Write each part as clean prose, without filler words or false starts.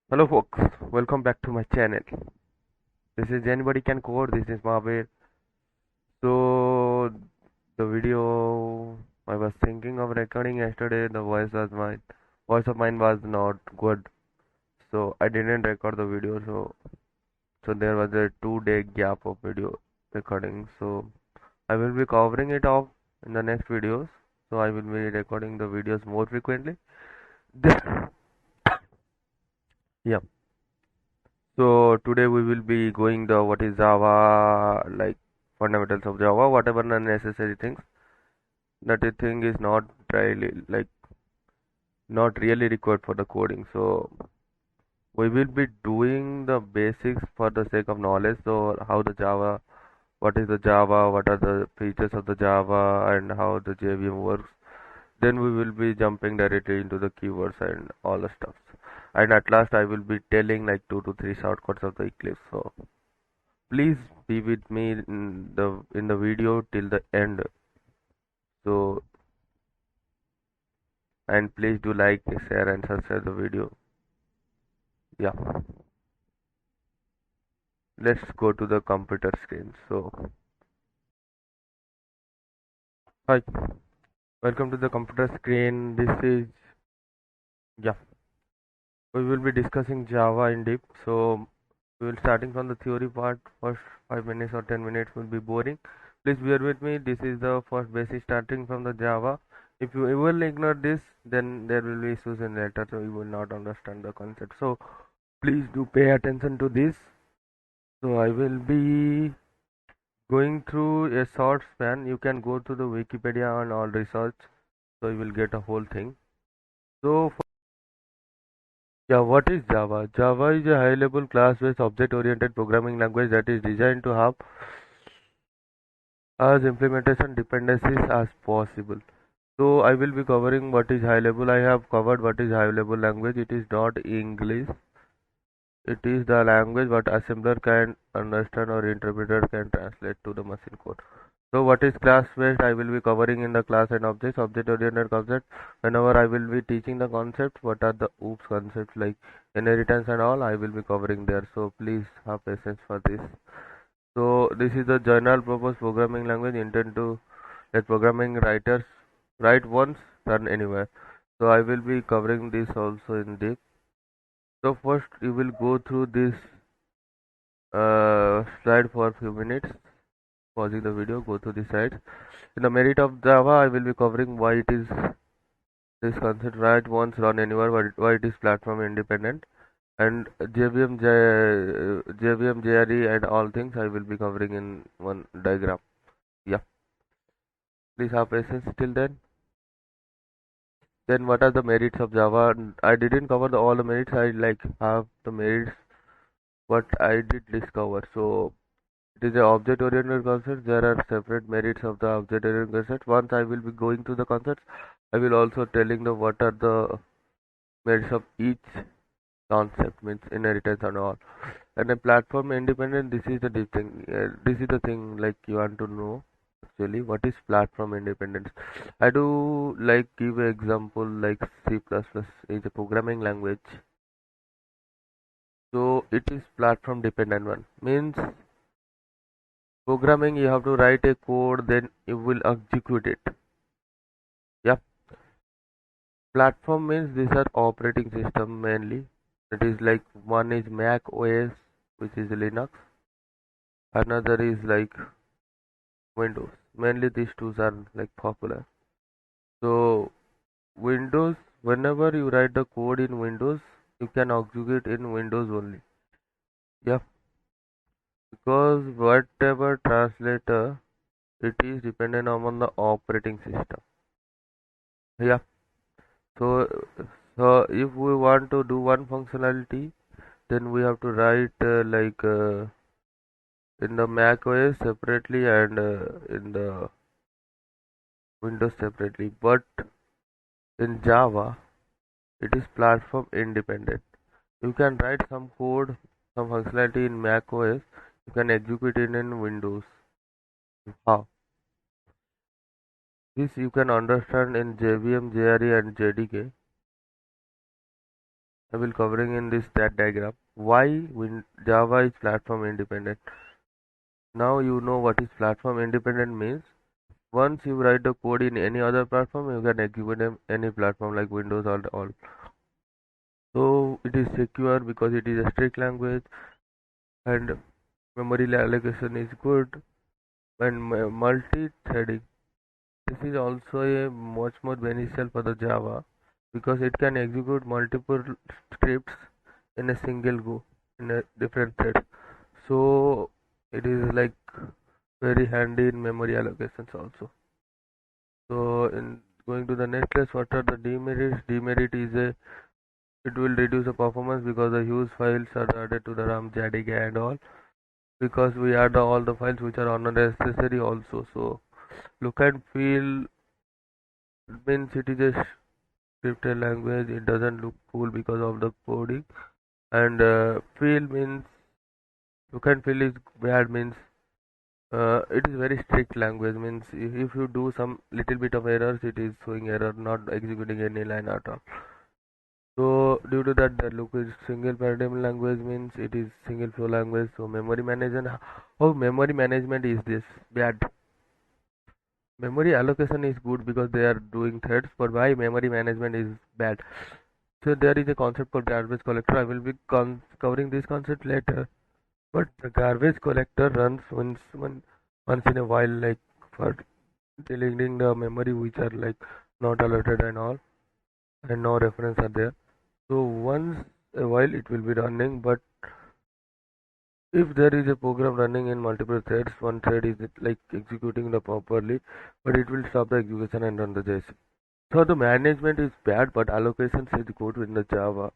Hello folks, welcome back to my channel. This is Anybody Can Code, this is Mahabir. So the video I was thinking of recording yesterday, the voice of mine was not good. So I didn't record the video, so there was a 2 day gap of video recording. So I will be covering it off in the next videos. So I will be recording the videos more frequently. Yeah. So today we will be going the what is Java, like fundamentals of Java, whatever unnecessary things that I think is not really required for the coding. So we will be doing the basics for the sake of knowledge. So how the Java, what is the Java, what are the features of the Java, and how the JVM works. Then we will be jumping directly into the keywords and all the stuff. And at last I will be telling like 2 to 3 shortcuts of the Eclipse. So please be with me in the video till the end. So and please do like, share, and subscribe the video. Yeah, let's go to the computer screen. So hi, welcome to the computer screen. This is yeah. We will be discussing Java in deep. So we will starting from the theory part. First 5 minutes or 10 minutes will be boring. Please bear with me. This is the first basic starting from the Java. If you will ignore this, then there will be issues in later, so you will not understand the concept. So please do pay attention to this. So I will be going through a short span. You can go to the Wikipedia and all research, so you will get a whole thing. So yeah, what is Java? Java is a high-level class-based object-oriented programming language that is designed to have as implementation dependencies as possible. So I will be covering what is high-level. I have covered what is high-level language. It is not English. It is the language what assembler can understand or interpreter can translate to the machine code. So what is class-based? I will be covering in the class and objects, object-oriented concept. Whenever I will be teaching the concept, what are the OOPS concepts like inheritance and all, I will be covering there. So please have patience for this. So this is the general purpose programming language intended to let programming writers write once, run anywhere. So I will be covering this also in depth. So first you will go through this slide for a few minutes, pausing the video, go through the slides. In the merit of Java, I will be covering why it is this concept write once, run anywhere, why it is platform independent, and JVM, JRE, and all things I will be covering in one diagram. Yeah, please have patience till then. Then what are the merits of Java? I didn't cover all the merits. I like have the merits what I did discover. So it is a object oriented concept. There are separate merits of the object oriented concept. Once I will be going through the concepts, I will also telling the what are the merits of each concept, means inheritance and all. And a platform independent, this is the deep thing. This is the thing like you want to know actually what is platform independence. I do like give an example like C++ is a programming language. So it is platform dependent one. Means programming you have to write a code then you will execute it. Yeah. Platform means these are operating system mainly. It is like one is Mac OS, which is Linux. Another is like Windows. Mainly these two are like popular. So Windows, whenever you write the code in Windows, you can execute in Windows only. Yeah, because whatever translator it is dependent on the operating system. Yeah. So so if we want to do one functionality, then we have to write in the Mac OS separately and in the Windows separately. But in Java, it is platform independent. You can write some code, some functionality in Mac OS. You can execute it in Windows. How? This you can understand in JVM, JRE, and JDK. I will covering in this that diagram why Java is platform independent. Now you know what is platform independent means. Once you write the code in any other platform, you can execute them any platform like Windows or all. So it is secure because it is a strict language, and memory allocation is good, and multi-threading. This is also a much more beneficial for the Java because it can execute multiple scripts in a single go in a different thread. So it is like very handy in memory allocations also. So in going to the next list, what are the demerits? Demerit is a it will reduce the performance because the huge files are added to the RAM, JDK and all. Because we add all the files which are unnecessary also. So look and feel means it is a scripted language. It doesn't look cool because of the coding. And feel means look and feel is bad means it is very strict language means if you do some little bit of errors it is showing error not executing any line at all. So due to that the look is single paradigm language means it is single flow language. So memory management, how memory management is this bad. Memory allocation is good because they are doing threads, but why memory management is bad? So there is a concept called garbage collector. I will be covering this concept later. But the garbage collector runs once in a while, like for deleting the memory which are like not allotted and all, and no reference are there. So once a while it will be running, but if there is a program running in multiple threads, one thread is like executing the properly, but it will stop the execution and run the JSON. So the management is bad, but allocations is good in the Java.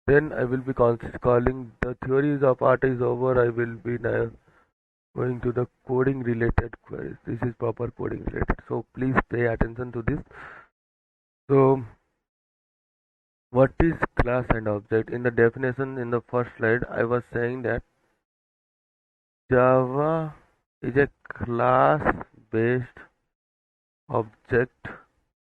Then I will be calling the theories of art is over. I will be now going to the coding related queries. This is proper coding related. So please pay attention to this. So what is class and object? In the definition in the first slide, I was saying that Java is a class based object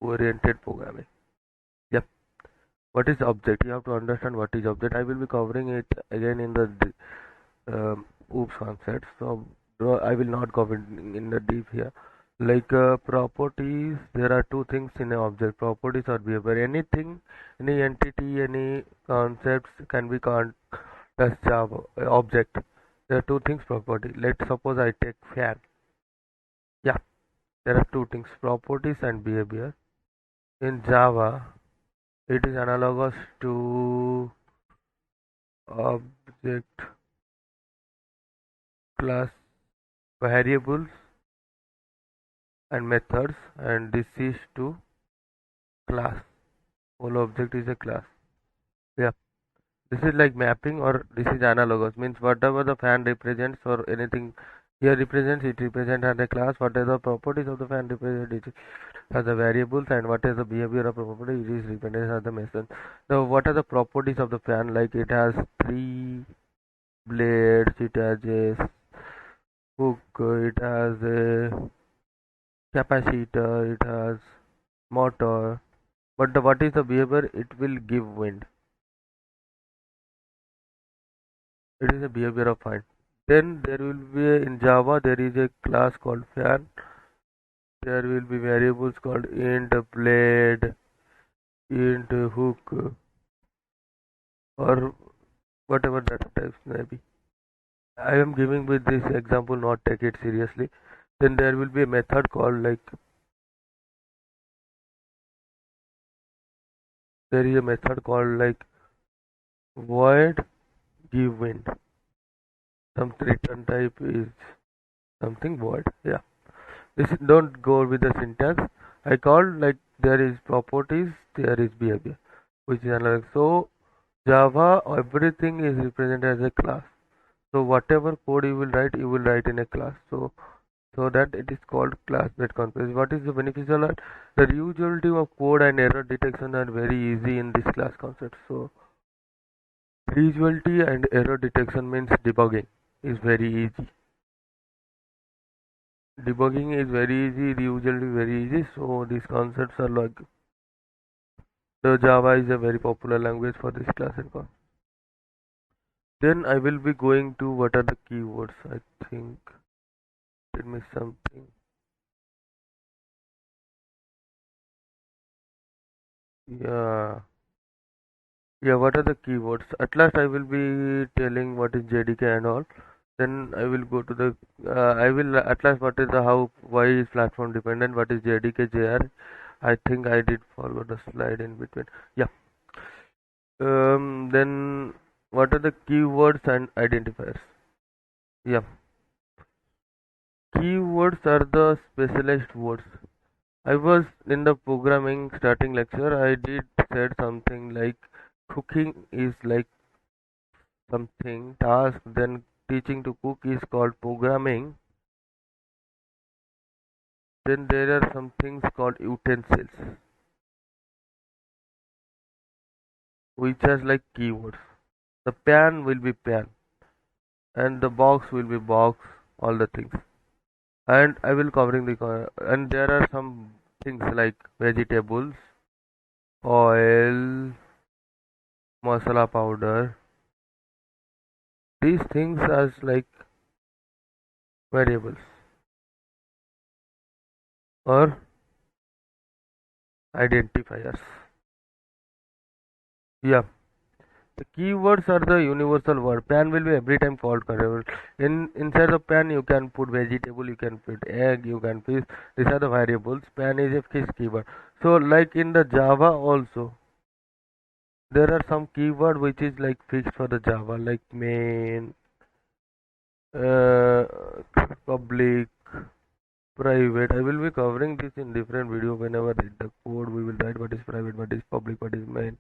oriented programming. Yep. What is object? You have to understand what is object. I will be covering it again in the oops concept. So I will not cover in the deep here. Like properties, there are two things in an object: properties or behavior. Anything, any entity, any concepts can be called as Java object. There are two things property. Let's suppose I take fan. Yeah, there are two things: properties and behavior. In Java, it is analogous to object, class, variables, and methods, and this is to class. Whole object is a class. Yeah, this is like mapping, or this is analogous means whatever the fan represents or anything here represents, it represents as a class. What are the properties of the fan represent it as the variables, and what is the behavior of property it is represented as the method. Now what are the properties of the fan? Like it has three blades, it has a hook, it has a capacitor, it has motor. But what is the behavior? It will give wind. It is a behavior of fan. Then there will be in Java there is a class called fan. There will be variables called int, blade, int, hook, or whatever data types may be. I am giving with this example, not take it seriously. Then there will be a method called like there is a method called like void give wind. Some return type is something void. Yeah. This don't go with the syntax. I called like there is properties, there is behavior, which is analog. So Java everything is represented as a class. So whatever code you will write in a class. So that it is called class-based concept. What is the beneficial? The reusability of code and error detection are very easy in this class concept. So reusability and error detection means debugging is very easy. Debugging is very easy, reusability very easy. So these concepts are like The Java is a very popular language for this class and course. Then I will be going to what are the keywords. I think did miss something. Yeah. Yeah, what are the keywords? At last I will be telling what is JDK and all. Then I will go to the I will at last what is the how why is platform dependent, what is JDK JR. I think I did follow the slide in between. Yeah. Then what are the keywords and identifiers? Yeah. Keywords are the specialized words. I was in the programming starting lecture. I did said something like cooking is like something task. Then teaching to cook is called programming. Then there are some things called utensils, which are like keywords. The pan will be pan, and the box will be box. All the things. And I will covering the and there are some things like vegetables, oil, masala powder. These things are like variables or identifiers. Yeah, the keywords are the universal word. Pan will be every time called correct. Inside the pan you can put vegetable, you can put egg, you can fish. These are the variables. Pan is a fish keyword. So like in the Java also, there are some keyword which is like fixed for the Java, like main, uh, public, private. I will be covering this in different video whenever I read the code. We will write what is private, what is public, what is main,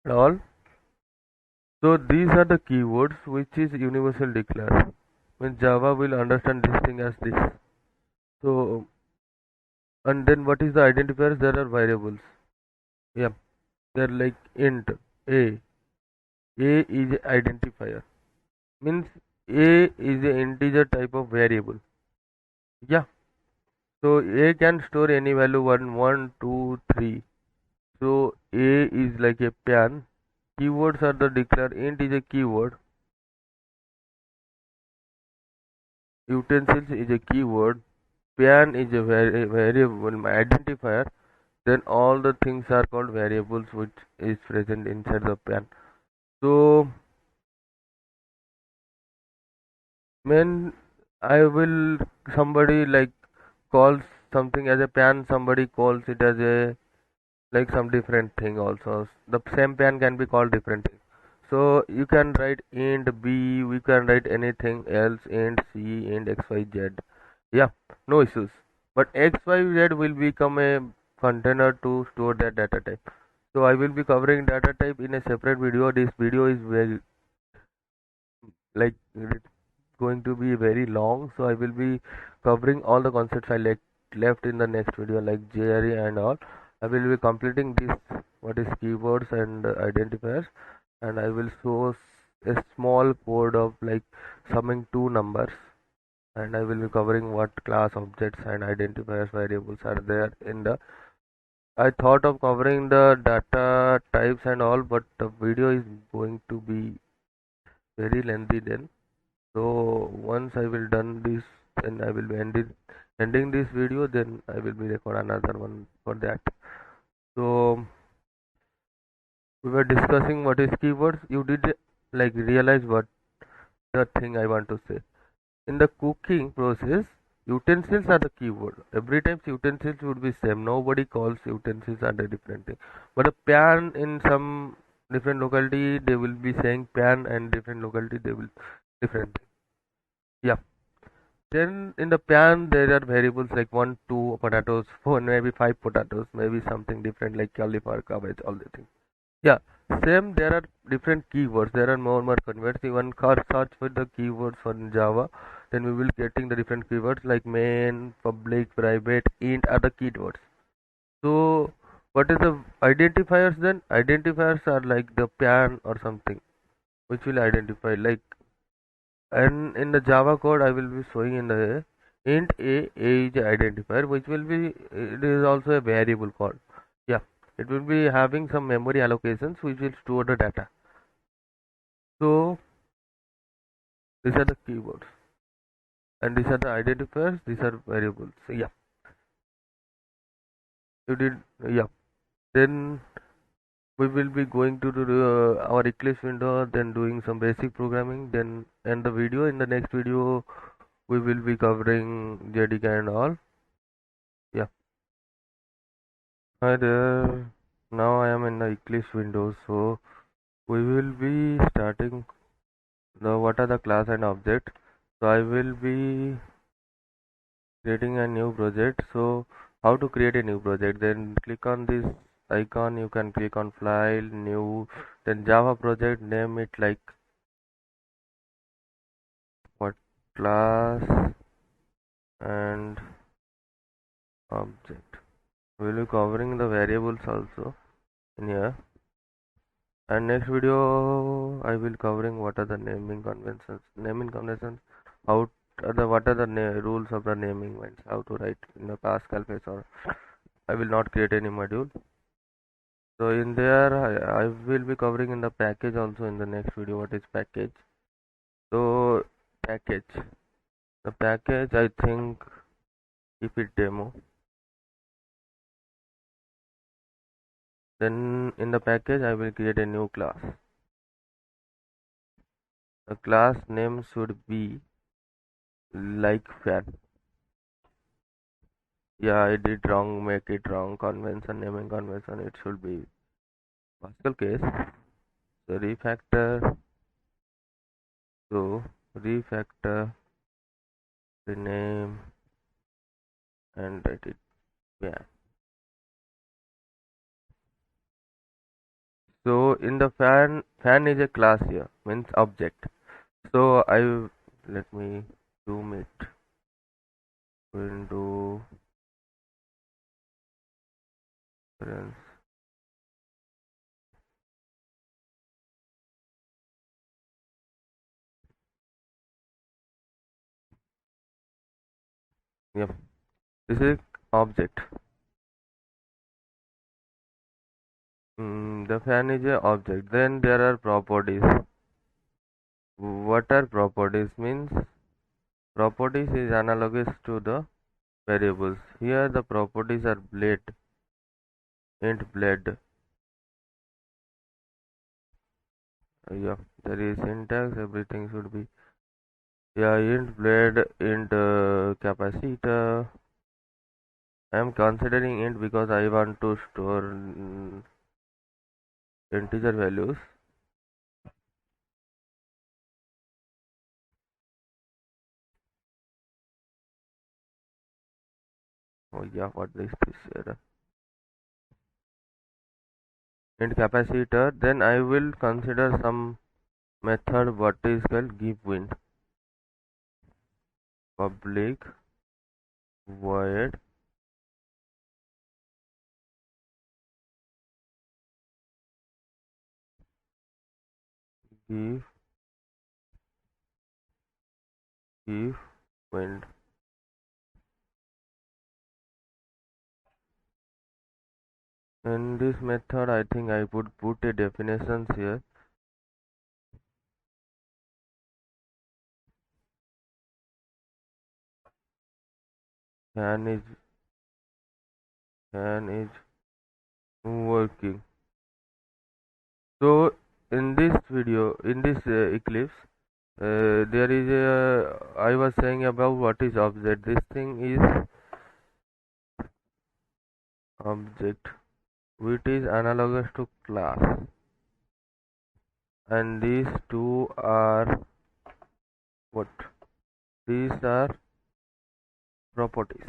and all. So these are the keywords which is universal declare. When Java will understand this thing as this. So and then what is the identifiers? There are variables. Yeah, they're like int a. A is a identifier. Means a is an integer type of variable. Yeah. So a can store any value 1, 1, 2, 3. So a is like a pan. Keywords are the declare. Int is a keyword. Utensils is a keyword. Pan is a variable identifier. Then all the things are called variables which is present inside the pan. So when I will somebody like calls something as a pan, somebody calls it as a like some different thing also. The same pan can be called different thing. So you can write int b, we can write anything else, int c, int xyz. Yeah, no issues. But xyz will become a container to store that data type. So I will be covering data type in a separate video. This video is very like it's going to be very long, so I will be covering all the concepts I left in the next video like JRE and all. I will be completing this what is keywords and identifiers, and I will show a small code of like summing two numbers, and I will be covering what class objects and identifiers variables are there in the. I thought of covering the data types and all, but the video is going to be very lengthy then. So once I will done this, then I will be ending this video. Then I will be record another one for that. So we were discussing what is keywords. You did like realize what the thing I want to say. In the cooking process, utensils are the keyword. Every time utensils would be same. Nobody calls utensils under different thing. But a pan in some different locality they will be saying pan, and different locality they will different thing. Yeah. Then in the pan there are variables like 1, 2 potatoes, 4, maybe 5 potatoes, maybe something different like cauliflower, cabbage, all the things. Yeah, same. There are different keywords. There are more converts. Even search for the keywords for Java, then we will getting the different keywords like main, public, private, int are the keywords. So what is the identifiers then? Identifiers are like the pan or something which will identify like, and in the Java code I will be showing in the int a is identifier which will be, it is also a variable called. Yeah, it will be having some memory allocations which will store the data. So these are the keywords, and these are the identifiers, these are variables. So yeah, you did, yeah. Then we will be going to do our Eclipse window, then doing some basic programming, then end the video. In the next video we will be covering JDK and all. Yeah. Hi there. Now I am in the Eclipse window, so we will be starting the what are the class and object. So I will be creating a new project. So how to create a new project? Then click on this icon. You can click on file, new, then Java project. Name it like what, class and object. We'll be covering the variables also in here. And next video I will covering what are the naming conventions. Naming conventions. How what are the rules of the naming means, how to write in the Pascal phase, or I will not create any module. So in there I will be covering in the package also in the next video what is package. So package, the package I think if it demo, then in the package I will create a new class. The class name should be like fan. Yeah, I did wrong, make it wrong convention, naming convention, it should be Pascal case. So refactor, so refactor the name and write it, yeah. So in the fan is a class here, means object. So let me zoom it, window reference. Yep, this is object. The fan is a object. Then there are properties. What are properties? Means properties is analogous to the variables. Here the properties are blade, int blade. Yeah, there is syntax, everything should be, yeah, int blade, int capacitor. I am considering int because I want to store integer values. Oh yeah, what is this error? Int capacitor. Then I will consider some method what is called give wind. Public void give wind. In this method I think I would put a definitions here. Fan is working. So in this video, in this Eclipse, there is a, I was saying about what is object. This thing is object, which is analogous to class, and these two are what? These are properties.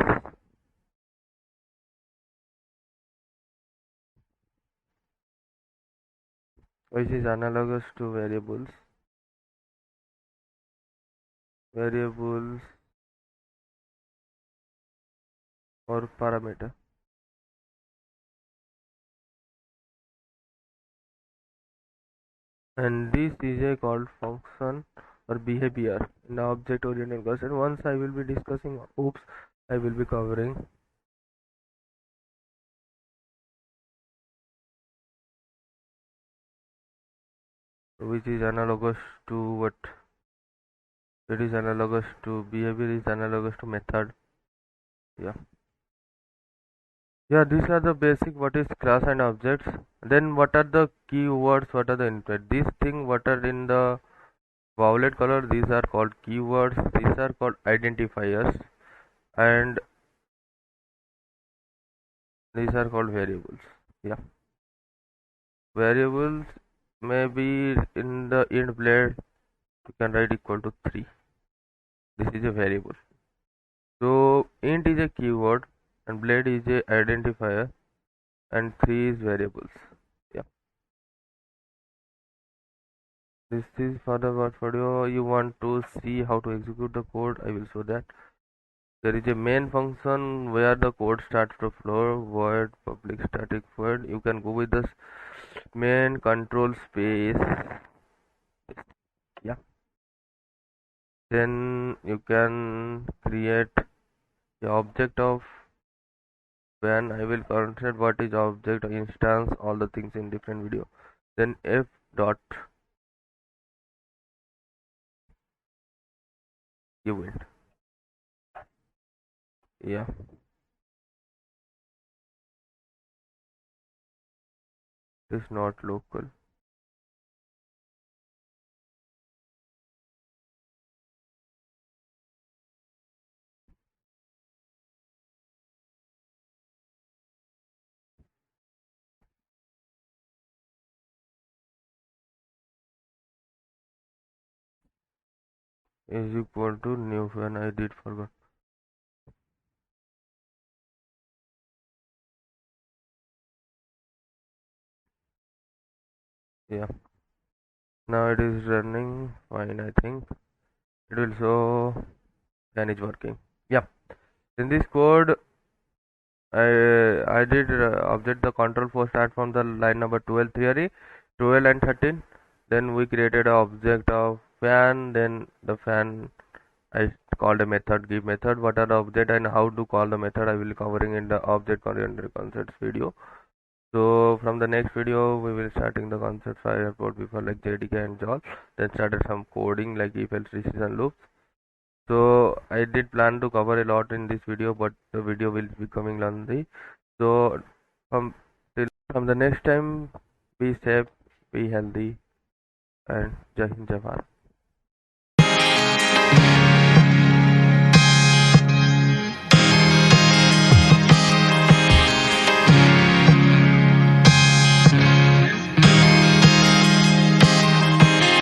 Which is analogous to variables. Variables or parameter. And this is a called function or behavior in object oriented class. And once I will be discussing OOPS, I will be covering which is analogous to what? It is analogous to behavior is analogous to method. Yeah. Yeah, these are the basic what is class and objects. Then what are the keywords? What are the input? These things what are in the violet color, these are called keywords, these are called identifiers, and these are called variables. Yeah. Variables may be in the int blade, you can write equal to 3. This is a variable. So int is a keyword and blade is a identifier and 3 is variables. Yeah. This is for the portfolio. You want to see how to execute the code, I will show that. There is a main function where the code starts to flow, void public static void. You can go with this main control space. Yeah. Then you can create the object of when I will consider what is object instance, all the things in different video. Then f dot event. Yeah. It is not local. Is equal to new when I did forgot. Yeah. Now it is running fine, I think. It will show then it's working. Yeah. In this code I did object the control flow start from the line number 12 theory 12 and 13. Then we created an object of fan. Then the fan I called a method give method. What are the object and how to call the method I will covering in the object oriented concepts video. So from the next video we will starting the concepts I upload before like JDK and JAWS. Then started some coding like if else decision loops. So I did plan to cover a lot in this video, but the video will be coming lengthy. So from from the next time, be safe, be healthy, and Jai Hind, Jai Bharat.